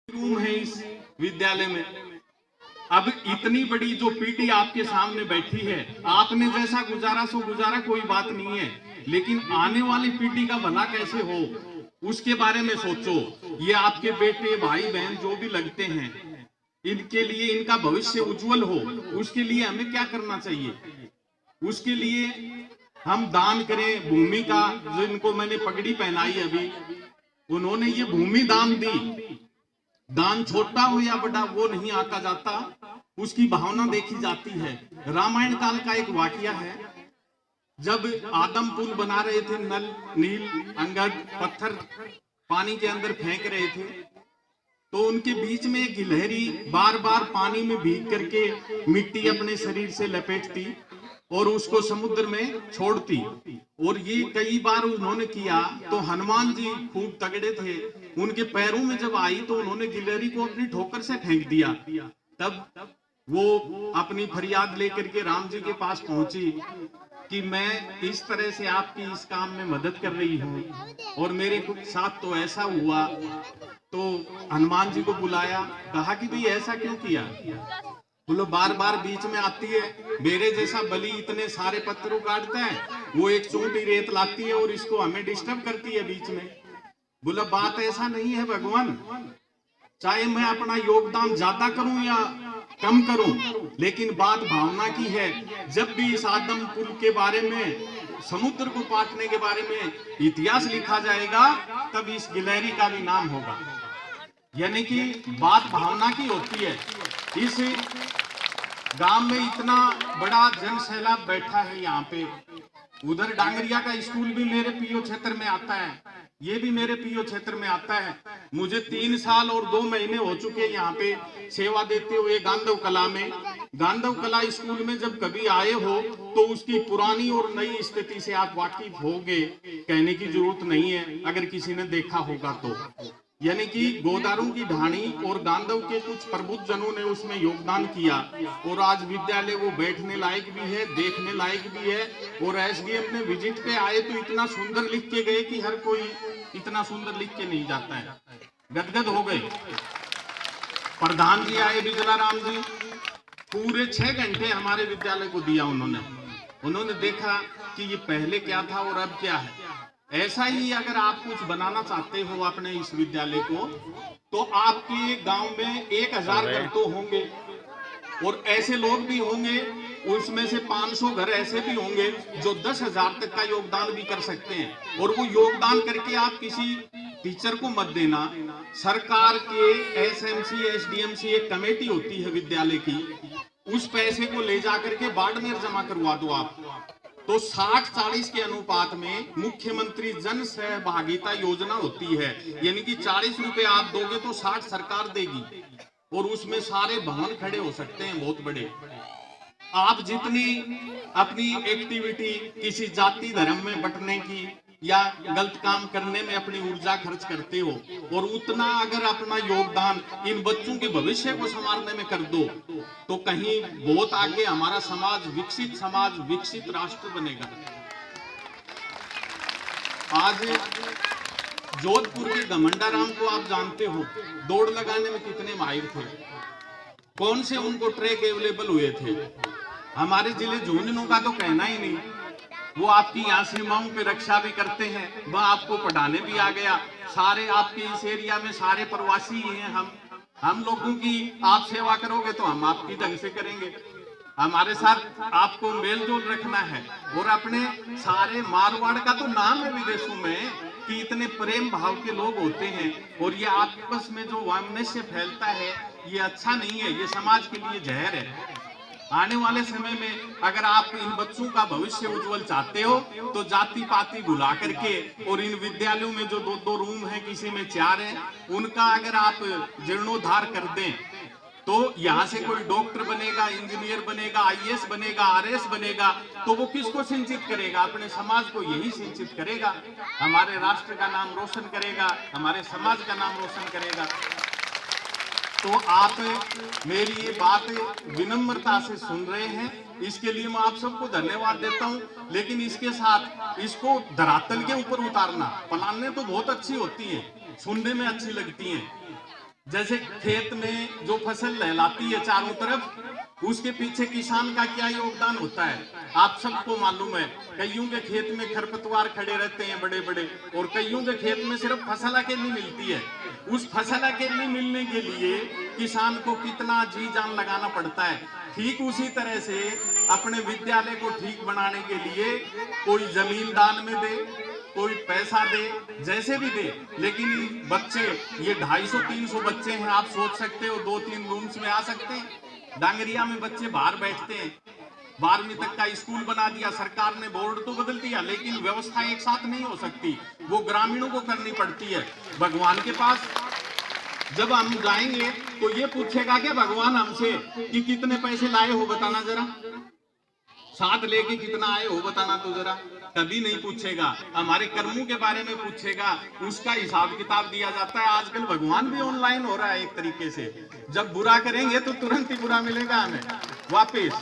Room है इस विद्यालय में। अब इतनी बड़ी जो पीटी आपके सामने बैठी है, आपने जैसा गुजारा सो गुजारा, कोई बात नहीं है, लेकिन आने वाली पीटी का भला कैसे हो उसके बारे में सोचो। ये आपके बेटे भाई बहन जो भी लगते हैं, इनके लिए इनका भविष्य उज्जवल हो, उसके लिए हमें क्या करना चाहिए? उसके लिए हम दान करें भूमि का। जिनको मैंने पगड़ी पहनाई अभी, उन्होंने ये भूमि दान दी। दान छोटा हो या बड़ा वो नहीं आका जाता, उसकी भावना देखी जाती है। रामायण काल का एक वाकया है, जब आदम पुल बना रहे थे, नल नील अंगद पत्थर पानी के अंदर फेंक रहे थे, तो उनके बीच में एक गिलहरी बार बार पानी में भीग करके मिट्टी अपने शरीर से लपेटती और उसको समुद्र में छोड़ती। और ये कई बार उन्होंने किया, तो हनुमान जी खूब तगड़े थे, उनके पैरों में जब आई तो उन्होंने गिलहरी को अपनी ठोकर से फेंक दिया। तब वो अपनी फरियाद लेकर के राम जी के पास पहुंची कि मैं इस तरह से आपकी इस काम में मदद कर रही हूँ और मेरे साथ तो ऐसा हुआ। तो हनुमान जी को बुलाया, कहा कि भाई ऐसा क्यों किया? बोलो बार बार बीच में आती है, मेरे जैसा बलि इतने सारे पत्थरों काटता है, वो एक चोटी रेत लाती है और इसको हमें डिस्टर्ब करती है बीच में। बोला बात ऐसा नहीं है भगवान, चाहे मैं अपना योगदान ज्यादा करूं या कम करूं, लेकिन बात भावना की है। जब भी इस आदम पुल के बारे में, समुद्र को पाटने के बारे में इतिहास लिखा जाएगा, तब इस गिलहरी का भी नाम होगा। यानी कि बात भावना की होती है। इस गांव में इतना बड़ा जन सैलाब बैठा है यहाँ पे, उधर डांगरिया का स्कूल भी मेरे पीओ क्षेत्र में आता है, ये भी मेरे पीओ क्षेत्र में आता है। मुझे 3 साल और 2 महीने हो चुके यहाँ पे सेवा देते हुए गांधव कला में। गांधव कला स्कूल में जब कभी आए हो तो उसकी पुरानी और नई स्थिति से आप वाकिफ होंगे, कहने की जरूरत नहीं है अगर किसी ने देखा होगा तो। यानी कि गोदारों की ढाणी और गांधव के कुछ प्रबुद्ध जनों ने उसमें योगदान किया, और आज विद्यालय वो बैठने लायक भी है, देखने लायक भी है। और एसडीएम ने विजिट पे आए तो इतना सुंदर लिख के गए कि हर कोई इतना सुंदर लिख के नहीं जाता है, गदगद हो गए। प्रधान जी आए बिजला राम जी, पूरे 6 घंटे हमारे विद्यालय को दिया उन्होंने देखा कि ये पहले क्या था और अब क्या है। ऐसा ही अगर आप कुछ बनाना चाहते हो अपने इस विद्यालय को, तो आपके गांव में 1000 घर तो होंगे और ऐसे लोग भी होंगे, उसमें से 500 घर ऐसे भी होंगे जो 10,000 तक का योगदान भी कर सकते हैं। और वो योगदान करके आप किसी टीचर को मत देना। सरकार के एसएमसी एसडीएमसी एक कमेटी होती है विद्यालय की, उस पैसे को ले जाकर के बाड़मेर जमा करवा दो आप। तो 60-40 के अनुपात में मुख्यमंत्री जन सहभागिता योजना होती है, यानी कि 40 रुपए आप दोगे तो 60 सरकार देगी, और उसमें सारे भवन खड़े हो सकते हैं बहुत बड़े। आप जितनी अपनी एक्टिविटी किसी जाति धर्म में बंटने की या गलत काम करने में अपनी ऊर्जा खर्च करते हो, और उतना अगर अपना योगदान इन बच्चों के भविष्य को संवारने में कर दो, तो कहीं बहुत आगे हमारा समाज, विकसित राष्ट्र बनेगा। आज जोधपुर के घमंडाराम को आप जानते हो, दौड़ लगाने में कितने माहिर थे, कौन से उनको ट्रैक अवेलेबल हुए थे। हमारे जिले झुंझुनू का तो कहना ही नहीं, वो आपकी यहाँ सीमाओं पे रक्षा भी करते हैं, वह आपको पढ़ाने भी आ गया। सारे आपके इस एरिया में सारे प्रवासी ही हैं। हम लोगों की आप सेवा करोगे तो हम आपकी ढंग से करेंगे। हमारे साथ आपको मेल जोल रखना है। और अपने सारे मारवाड़ का तो नाम है विदेशों में कि इतने प्रेम भाव के लोग होते हैं, और ये आपस में जो वैमनस्य फैलता है ये अच्छा नहीं है, ये समाज के लिए जहर है। आने वाले समय में अगर आप इन बच्चों का भविष्य उज्जवल चाहते हो तो जाति पाति भुला करके, और इन विद्यालयों में जो 2-2 रूम है, किसी में 4 है, उनका अगर आप जीर्णोद्धार कर दें तो यहाँ से कोई डॉक्टर बनेगा, इंजीनियर बनेगा, आईएएस बनेगा, आरएएस बनेगा, तो वो किसको सिंचित करेगा? अपने समाज को यही सिंचित करेगा, हमारे राष्ट्र का नाम रोशन करेगा, हमारे समाज का नाम रोशन करेगा। तो आप मेरी ये बात विनम्रता से सुन रहे हैं, इसके लिए मैं आप सबको धन्यवाद देता हूं। लेकिन इसके साथ इसको धरातल के ऊपर उतारना, प्लानें तो बहुत अच्छी होती हैं, सुनने में अच्छी लगती हैं, जैसे खेत में जो फसल लहलाती है चारों तरफ, उसके पीछे किसान का क्या योगदान होता है आप सबको मालूम है। कईयों के खेत में खरपतवार खड़े रहते हैं बड़े बड़े, और कईयों के खेत में सिर्फ फसल अकेली मिलती है। उस फसल अकेली मिलने के लिए किसान को कितना जी जान लगाना पड़ता है। ठीक उसी तरह से अपने विद्यालय को ठीक बनाने के लिए कोई जमीन दान में दे, कोई पैसा दे, जैसे भी दे, लेकिन बच्चे ये 250-300 बच्चे हैं, आप सोच सकते हो 2-3 रूम्स में आ सकते हैं। डांगरिया में बच्चे बाहर बैठते हैं। 12वीं तक का स्कूल बना दिया सरकार ने, बोर्ड तो बदल दिया, लेकिन व्यवस्था एक साथ नहीं हो सकती, वो ग्रामीणों को करनी पड़ती है। भगवान के पास जब हम जाएंगे तो ये पूछेगा क्या भगवान हमसे कि कितने पैसे लाए हो बताना जरा, साथ लेके कितना आए हो बताना तो जरा, कभी नहीं पूछेगा। हमारे कर्मों के बारे में पूछेगा, उसका हिसाब किताब दिया जाता है। आजकल भगवान भी ऑनलाइन हो रहा है एक तरीके से, जब बुरा करेंगे तो तुरंत ही बुरा मिलेगा हमें वापिस।